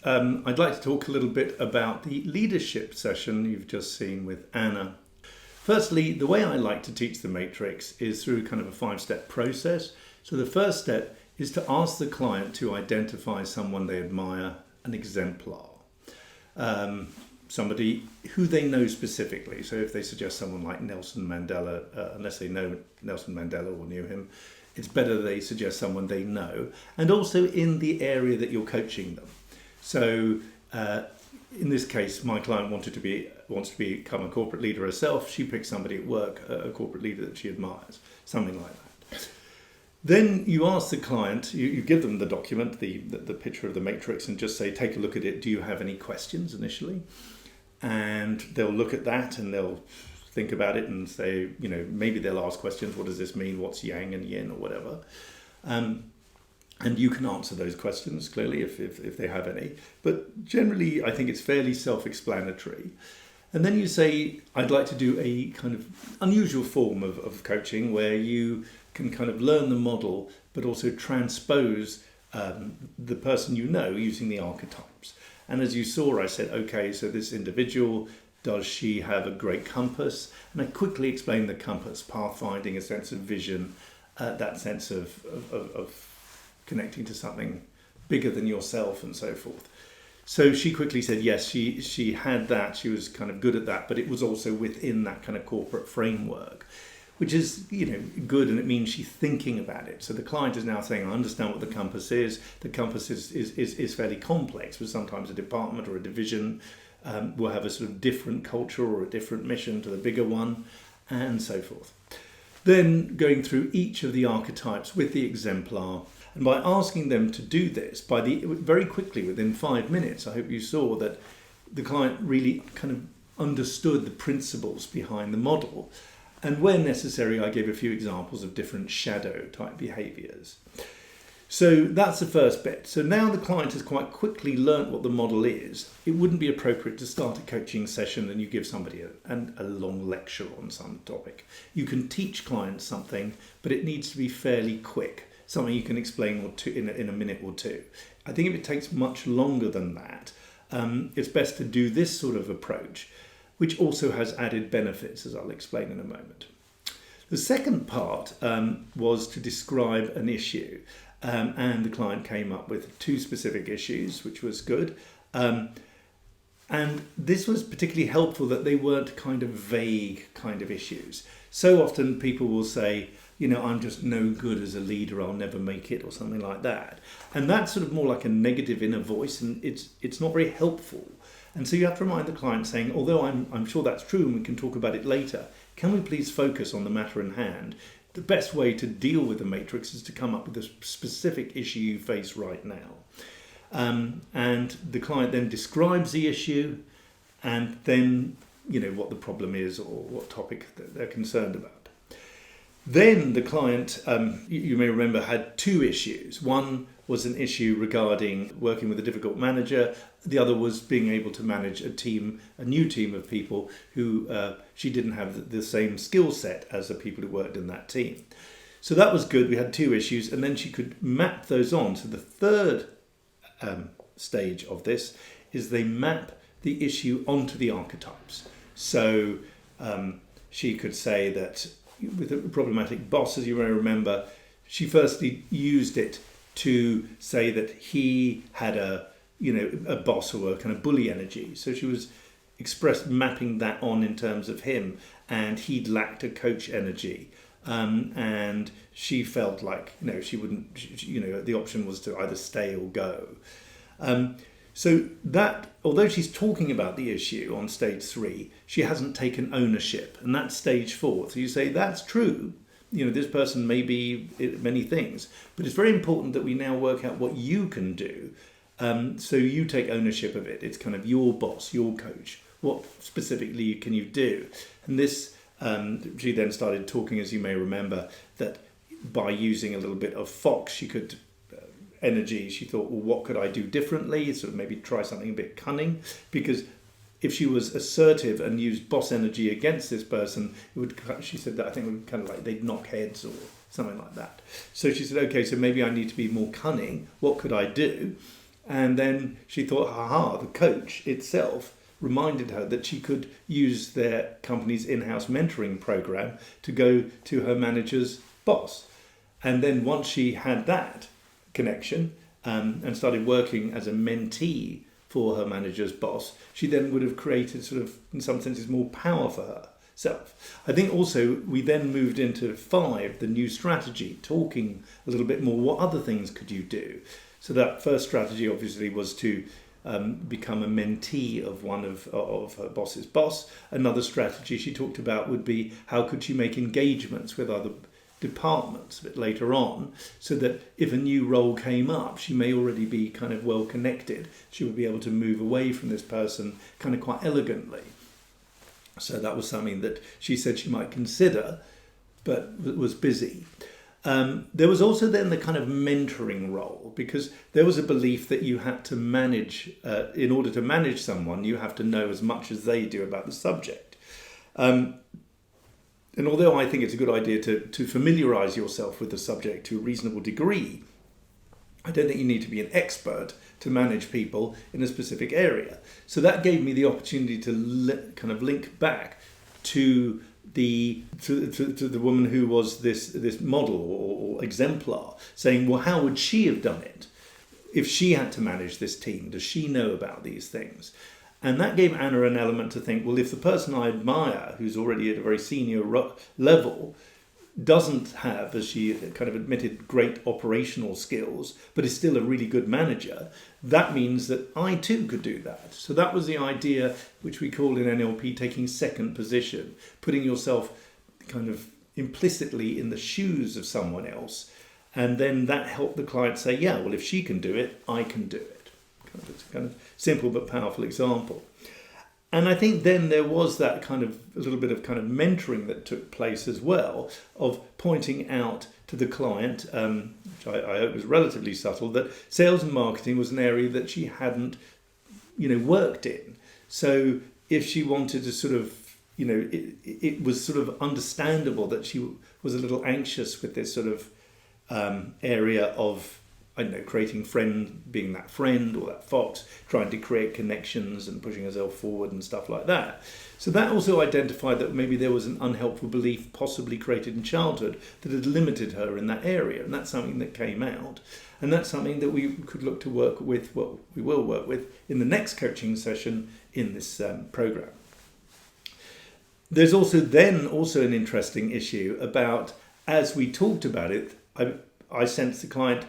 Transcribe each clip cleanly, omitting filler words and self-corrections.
I'd like to talk a little bit about the leadership session you've just seen with Anna. Firstly, the way I like to teach the matrix is through kind of a 5-step process. So the first step is to ask the client to identify someone they admire, an exemplar, somebody who they know specifically. So if they suggest someone like Nelson Mandela, unless they know Nelson Mandela or knew him, it's better they suggest someone they know, and also in the area that you're coaching them. So in this case, my client wants to become a corporate leader herself. She picks somebody at work, a corporate leader that she admires, something like that. Then you ask the client, you give them the document, the picture of the matrix, and just say, take a look at it. Do you have any questions initially? And they'll look at that and they'll think about it and say, maybe they'll ask questions. What does this mean? What's yang and yin or whatever? And you can answer those questions clearly if they have any. But generally, I think it's fairly self-explanatory. And then you say, I'd like to do a kind of unusual form of coaching where you can kind of learn the model, but also transpose the person you know using the archetypes. And as you saw, I said, okay, so this individual, does she have a great compass? And I quickly explained the compass, pathfinding, a sense of vision, that sense of connecting to something bigger than yourself and so forth. So she quickly said, yes, she had that. She was kind of good at that, but it was also within that kind of corporate framework, which is, good, and it means she's thinking about it. So the client is now saying, I understand what the compass is. The compass is fairly complex, but sometimes a department or a division will have a sort of different culture or a different mission to the bigger one, and so forth. Then going through each of the archetypes with the exemplar, and by asking them to do this, very quickly, within 5 minutes, I hope you saw that the client really kind of understood the principles behind the model. And where necessary, I gave a few examples of different shadow type behaviors. So that's the first bit. So now the client has quite quickly learnt what the model is. It wouldn't be appropriate to start a coaching session and you give somebody a long lecture on some topic. You can teach clients something, but it needs to be fairly quick, something you can explain in a minute or two. I think if it takes much longer than that, it's best to do this sort of approach, which also has added benefits, as I'll explain in a moment. The second part was to describe an issue. And the client came up with 2 specific issues, which was good. And this was particularly helpful that they weren't kind of vague kind of issues. So often people will say, I'm just no good as a leader, I'll never make it, or something like that. And that's sort of more like a negative inner voice, and it's not very helpful. And so you have to remind the client saying, although I'm sure that's true and we can talk about it later, can we please focus on the matter in hand? The best way to deal with the matrix is to come up with a specific issue you face right now. And the client then describes the issue and then, what the problem is or what topic that they're concerned about. Then the client, you may remember, had 2 issues. One was an issue regarding working with a difficult manager. The other was being able to manage a new team of people who she didn't have the same skill set as the people who worked in that team. So that was good. We had 2 issues, and then she could map those on. So the third stage of this is they map the issue onto the archetypes. So she could say that with a problematic boss, as you may remember, she firstly used it to say that he had a boss or a kind of bully energy. So she was mapping that on in terms of him, and he'd lacked a coach energy. And she felt like, she wouldn't, the option was to either stay or go. So that, although she's talking about the issue on stage 3, she hasn't taken ownership, and that's stage 4. So you say, that's true. This person may be many things, but it's very important that we now work out what you can do. So you take ownership of it. It's kind of your boss, your coach. What specifically can you do? And this, she then started talking, as you may remember, that by using a little bit of Fox, she could energy. She thought, well, what could I do differently? Sort of maybe try something a bit cunning, because if she was assertive and used boss energy against this person, she said that I think it would kind of like they'd knock heads or something like that. So she said, okay, so maybe I need to be more cunning. What could I do? And then she thought, haha, the coach itself reminded her that she could use their company's in-house mentoring program to go to her manager's boss. And then once she had that connection and started working as a mentee for her manager's boss, she then would have created sort of, in some senses, more power for herself. I think also we then moved into 5, the new strategy, talking a little bit more, what other things could you do? So that first strategy obviously was to become a mentee of one of her boss's boss. Another strategy she talked about would be how could she make engagements with other departments a bit later on, so that if a new role came up, she may already be kind of well connected. She would be able to move away from this person kind of quite elegantly. So that was something that she said she might consider, but was busy. There was also then the kind of mentoring role, because there was a belief that you had to manage, in order to manage someone, you have to know as much as they do about the subject. And although I think it's a good idea to familiarise yourself with the subject to a reasonable degree, I don't think you need to be an expert to manage people in a specific area. So that gave me the opportunity to kind of link back to the woman who was this model or exemplar, saying, well, how would she have done it if she had to manage this team? Does she know about these things? And that gave Anna an element to think, well, if the person I admire, who's already at a very senior level, doesn't have, as she kind of admitted, great operational skills, but is still a really good manager, that means that I too could do that. So that was the idea, which we call in NLP taking second position, putting yourself kind of implicitly in the shoes of someone else. And then that helped the client say, yeah, well, if she can do it, I can do it. It's a kind of simple but powerful example. And I think then there was that kind of a little bit of kind of mentoring that took place as well, of pointing out to the client, which I hope was relatively subtle, that sales and marketing was an area that she hadn't, worked in. So if she wanted to sort of, it was sort of understandable that she was a little anxious with this sort of area of, creating being that friend or that fox, trying to create connections and pushing herself forward and stuff like that. So that also identified that maybe there was an unhelpful belief possibly created in childhood that had limited her in that area. And that's something that came out. And that's something that we could look to work with, we will work with in the next coaching session in this program. There's also an interesting issue about, as we talked about it, I sensed the client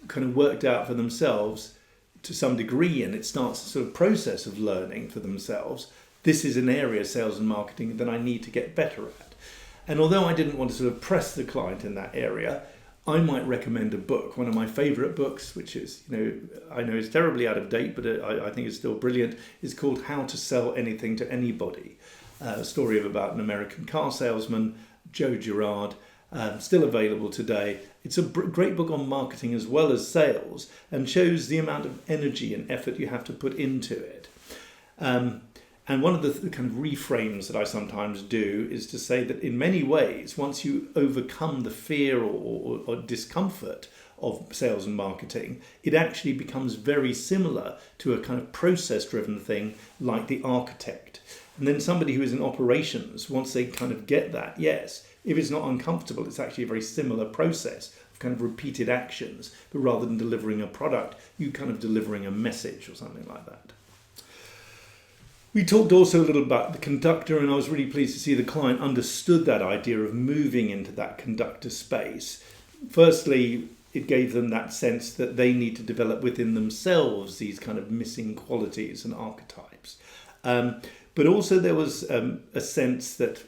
kind of worked out for themselves to some degree, and it starts a sort of process of learning for themselves. This is an area, sales and marketing, that I need to get better at. And although I didn't want to sort of press the client in that area, I might recommend a book. One of my favourite books, which is, I know is terribly out of date, but I think it's still brilliant, is called How to Sell Anything to Anybody. A story about an American car salesman, Joe Girard, still available today. It's a great book on marketing as well as sales, and shows the amount of energy and effort you have to put into it. And one of the kind of reframes that I sometimes do is to say that in many ways, once you overcome the fear or discomfort of sales and marketing, it actually becomes very similar to a kind of process-driven thing like the architect. And then somebody who is in operations, once they kind of get that, yes, if it's not uncomfortable, it's actually a very similar process of kind of repeated actions. But rather than delivering a product, you kind of delivering a message or something like that. We talked also a little about the conductor, and I was really pleased to see the client understood that idea of moving into that conductor space. Firstly, it gave them that sense that they need to develop within themselves these kind of missing qualities and archetypes. But also there was a sense that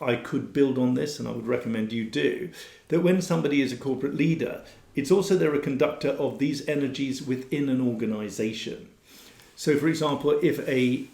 I could build on this, and I would recommend you do, that when somebody is a corporate leader, it's also they're a conductor of these energies within an organization. So, for example, if a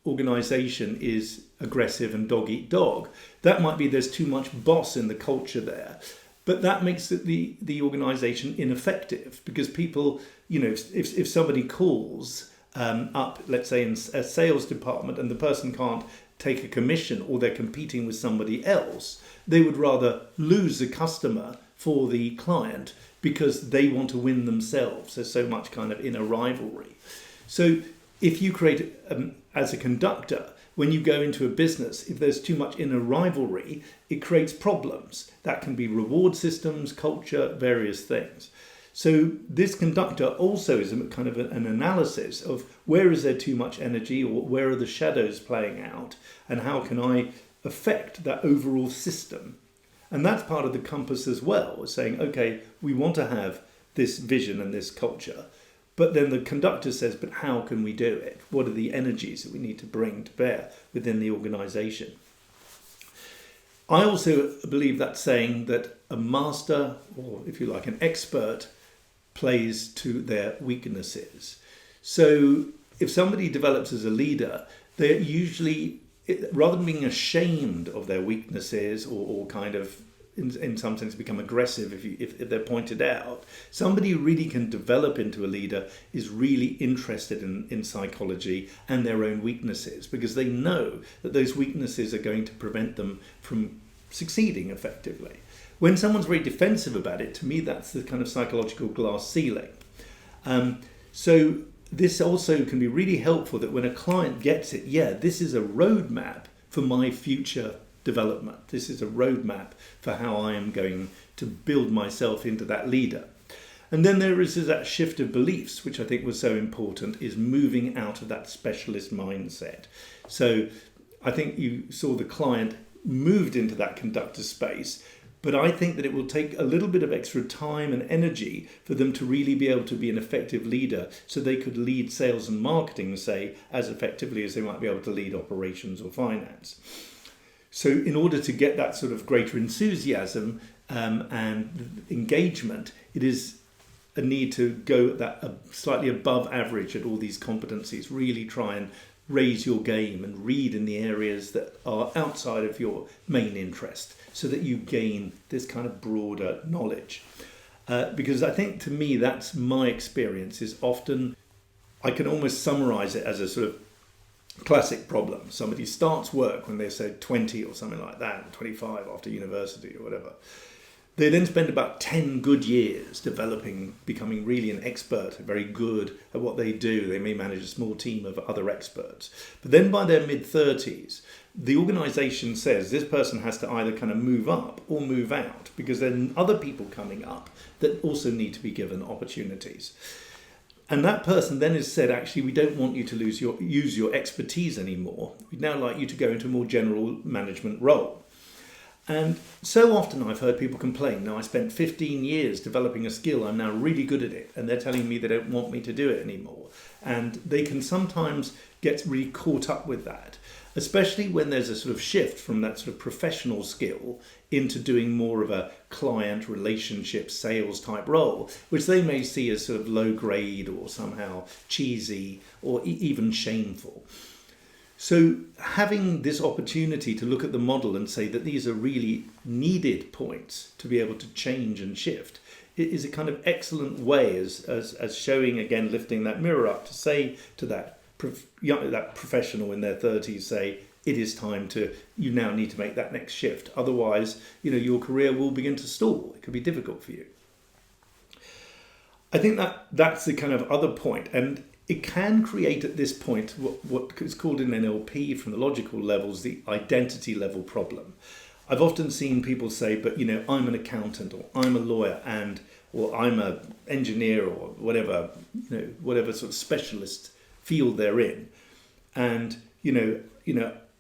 organization is aggressive and dog eat dog, that might be there's too much boss in the culture there. But that makes the organization ineffective, because people, if somebody calls up, let's say in a sales department, and the person can't take a commission or they're competing with somebody else, they would rather lose a customer for the client because they want to win themselves. There's so much kind of inner rivalry. So if you create, as a conductor, when you go into a business, if there's too much inner rivalry, it creates problems. That can be reward systems, culture, various things. So this conductor also is a kind of an analysis of where is there too much energy, or where are the shadows playing out, and how can I affect that overall system. And that's part of the compass as well, saying, okay, we want to have this vision and this culture, but then the conductor says, but how can we do it? What are the energies that we need to bring to bear within the organisation? I also believe that saying that a master, or if you like, an expert, plays to their weaknesses. So if somebody develops as a leader, they're usually, rather than being ashamed of their weaknesses, or kind of in some sense become aggressive if they're pointed out, somebody who really can develop into a leader is really interested in psychology and their own weaknesses, because they know that those weaknesses are going to prevent them from succeeding effectively. When someone's very defensive about it, to me that's the kind of psychological glass ceiling. So this also can be really helpful, that when a client gets it, yeah, this is a roadmap for my future development. This is a roadmap for how I am going to build myself into that leader. And then there is that shift of beliefs, which I think was so important, is moving out of that specialist mindset. So I think you saw the client moved into that conductor space, but I think that it will take a little bit of extra time and energy for them to really be able to be an effective leader, so they could lead sales and marketing, say, as effectively as they might be able to lead operations or finance. So in order to get that sort of greater enthusiasm and engagement, it is a need to go at that slightly above average at all these competencies, really try and raise your game and read in the areas that are outside of your main interest, so that you gain this kind of broader knowledge. Because I think, to me, that's my experience, is often I can almost summarize it as a sort of classic problem. Somebody starts work when they're, say, 20 or something like that, 25 after university or whatever. They then spend about 10 good years developing, becoming really an expert, very good at what they do. They may manage a small team of other experts. But then by their mid-30s, the organisation says this person has to either kind of move up or move out, because there are other people coming up that also need to be given opportunities. And that person then has said, actually, we don't want you to use your expertise anymore. We'd now like you to go into a more general management role. And so often I've heard people complain, now I spent 15 years developing a skill, I'm now really good at it, and they're telling me they don't want me to do it anymore. And they can sometimes get really caught up with that, especially when there's a sort of shift from that sort of professional skill into doing more of a client relationship sales type role, which they may see as sort of low grade or somehow cheesy or even shameful. So having this opportunity to look at the model and say that these are really needed points to be able to change and shift, it is a kind of excellent way as showing, again, lifting that mirror up to say to that professional in their 30s, say, it is time to, you now need to make that next shift. Otherwise, your career will begin to stall. It could be difficult for you. I think that's the kind of other point. And it can create at this point what is called in NLP from the logical levels, the identity level problem. I've often seen people say, but I'm an accountant, or I'm a lawyer, or I'm an engineer, or whatever, whatever sort of specialist field they're in. And,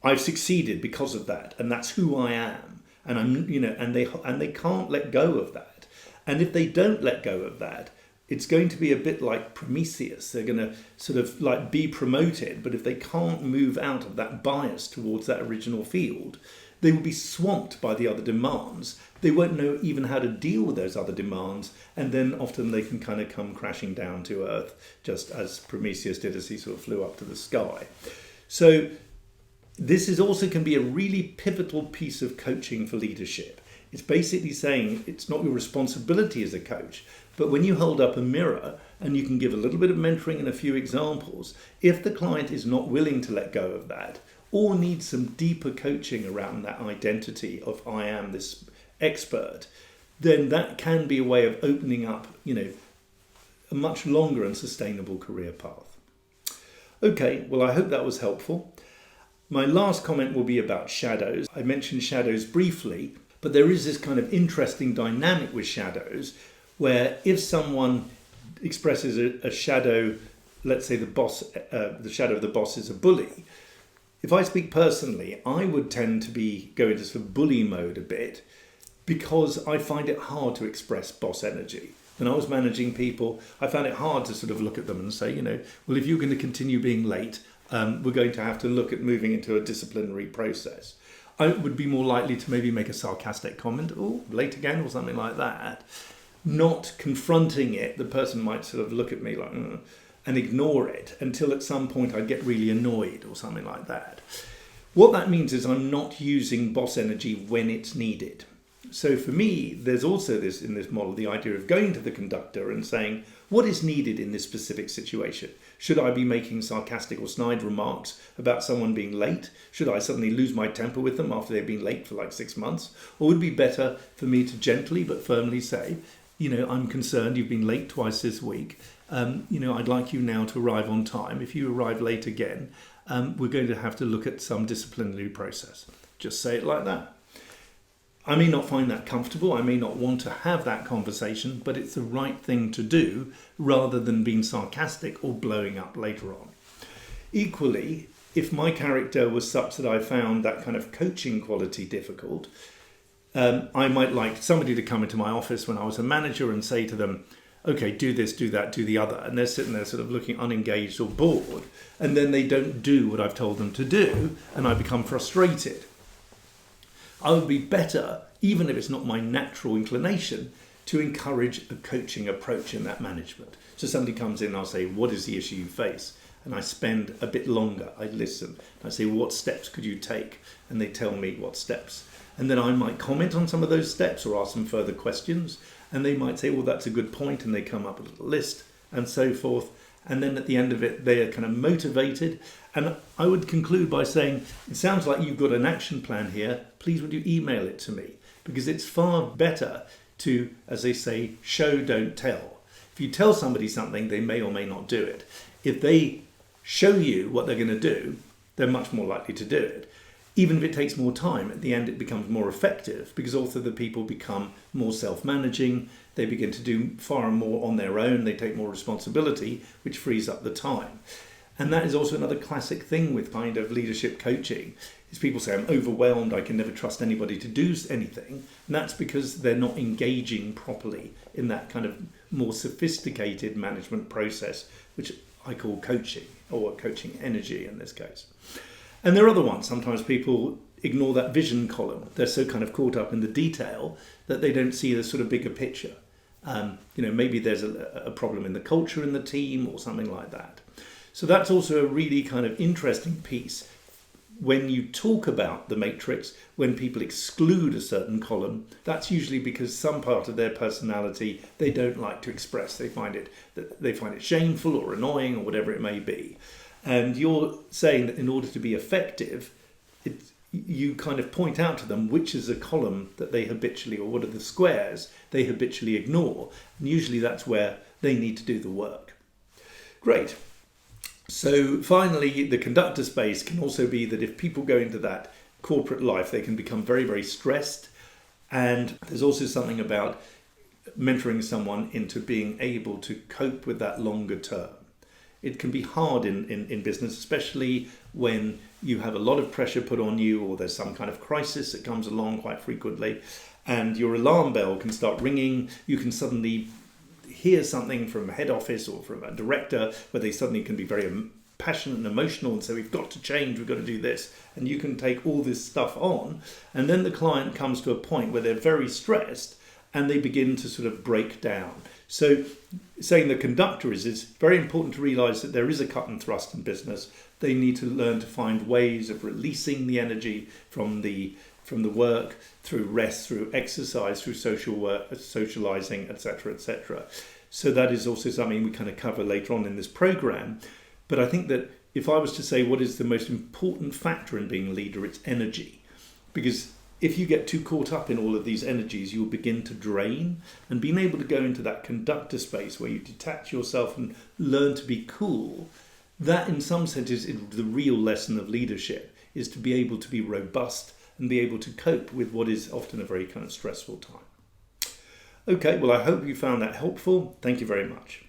I've succeeded because of that, and that's who I am. And and they can't let go of that. And if they don't let go of that, it's going to be a bit like Prometheus. They're going to sort of like be promoted, but if they can't move out of that bias towards that original field, they will be swamped by the other demands. They won't know even how to deal with those other demands, and then often they can kind of come crashing down to earth, just as Prometheus did as he sort of flew up to the sky. So this is also can be a really pivotal piece of coaching for leadership. It's basically saying it's not your responsibility as a coach, but when you hold up a mirror and you can give a little bit of mentoring and a few examples, if the client is not willing to let go of that, or needs some deeper coaching around that identity of I am this expert, then that can be a way of opening up, a much longer and sustainable career path. Okay, well, I hope that was helpful. My last comment will be about shadows. I mentioned shadows briefly, but there is this kind of interesting dynamic with shadows where if someone expresses a shadow, let's say the shadow of the boss is a bully. If I speak personally, I would tend to go into sort of bully mode a bit because I find it hard to express boss energy. When I was managing people, I found it hard to sort of look at them and say, well, if you're going to continue being late, we're going to have to look at moving into a disciplinary process. I would be more likely to maybe make a sarcastic comment, oh, late again, or something like that. Not confronting it, the person might sort of look at me like, and ignore it until at some point I'd get really annoyed or something like that. What that means is I'm not using boss energy when it's needed. So for me, there's also this in this model, the idea of going to the conductor and saying, what is needed in this specific situation? Should I be making sarcastic or snide remarks about someone being late? Should I suddenly lose my temper with them after they've been late for like 6 months? Or would it be better for me to gently but firmly say, I'm concerned you've been late twice this week. I'd like you now to arrive on time. If you arrive late again, we're going to have to look at some disciplinary process. Just say it like that. I may not find that comfortable. I may not want to have that conversation, but it's the right thing to do rather than being sarcastic or blowing up later on. Equally, if my character was such that I found that kind of coaching quality difficult, I might like somebody to come into my office when I was a manager and say to them, okay, do this, do that, do the other. And they're sitting there sort of looking unengaged or bored. And then they don't do what I've told them to do. And I become frustrated. I would be better, even if it's not my natural inclination, to encourage a coaching approach in that management. So somebody comes in and I'll say, what is the issue you face? And I spend a bit longer. I listen. I say, what steps could you take? And they tell me what steps. And then I might comment on some of those steps or ask them further questions. And they might say, well, that's a good point. And they come up with a little list and so forth. And then at the end of it, they are kind of motivated. And I would conclude by saying, it sounds like you've got an action plan here. Please would you email it to me? Because it's far better to, as they say, show, don't tell. If you tell somebody something, they may or may not do it. If they show you what they're going to do, they're much more likely to do it. Even if it takes more time, at the end it becomes more effective because also the people become more self-managing. They begin to do far more on their own. They take more responsibility, which frees up the time. And that is also another classic thing with kind of leadership coaching is people say, I'm overwhelmed, I can never trust anybody to do anything. And that's because they're not engaging properly in that kind of more sophisticated management process, which I call coaching or coaching energy in this case. And there are other ones. Sometimes people ignore that vision column. They're so kind of caught up in the detail that they don't see the sort of bigger picture. Maybe there's a problem in the culture in the team or something like that. So that's also a really kind of interesting piece. When you talk about the matrix, when people exclude a certain column, that's usually because some part of their personality they don't like to express. They find it shameful or annoying or whatever it may be. And you're saying that in order to be effective, you kind of point out to them which is a column that they habitually, or what are the squares they habitually ignore. And usually that's where they need to do the work. Great. So finally, the conductor space can also be that if people go into that corporate life, they can become very, very stressed. And there's also something about mentoring someone into being able to cope with that longer term. It can be hard in business, especially when you have a lot of pressure put on you or there's some kind of crisis that comes along quite frequently and your alarm bell can start ringing. You can suddenly hear something from a head office or from a director where they suddenly can be very passionate and emotional and say, we've got to change, we've got to do this. And you can take all this stuff on. And then the client comes to a point where they're very stressed and they begin to sort of break down. So saying the conductor is it's very important to realise that there is a cut and thrust in business. They need to learn to find ways of releasing the energy from the work, through rest, through exercise, through social work, socialising, etc., etc. So that is also something we kind of cover later on in this programme. But I think that if I was to say what is the most important factor in being a leader, it's energy. Because if you get too caught up in all of these energies, you'll begin to drain. And being able to go into that conductor space where you detach yourself and learn to be cool, that in some sense is the real lesson of leadership, is to be able to be robust and be able to cope with what is often a very kind of stressful time. Okay, well, I hope you found that helpful. Thank you very much.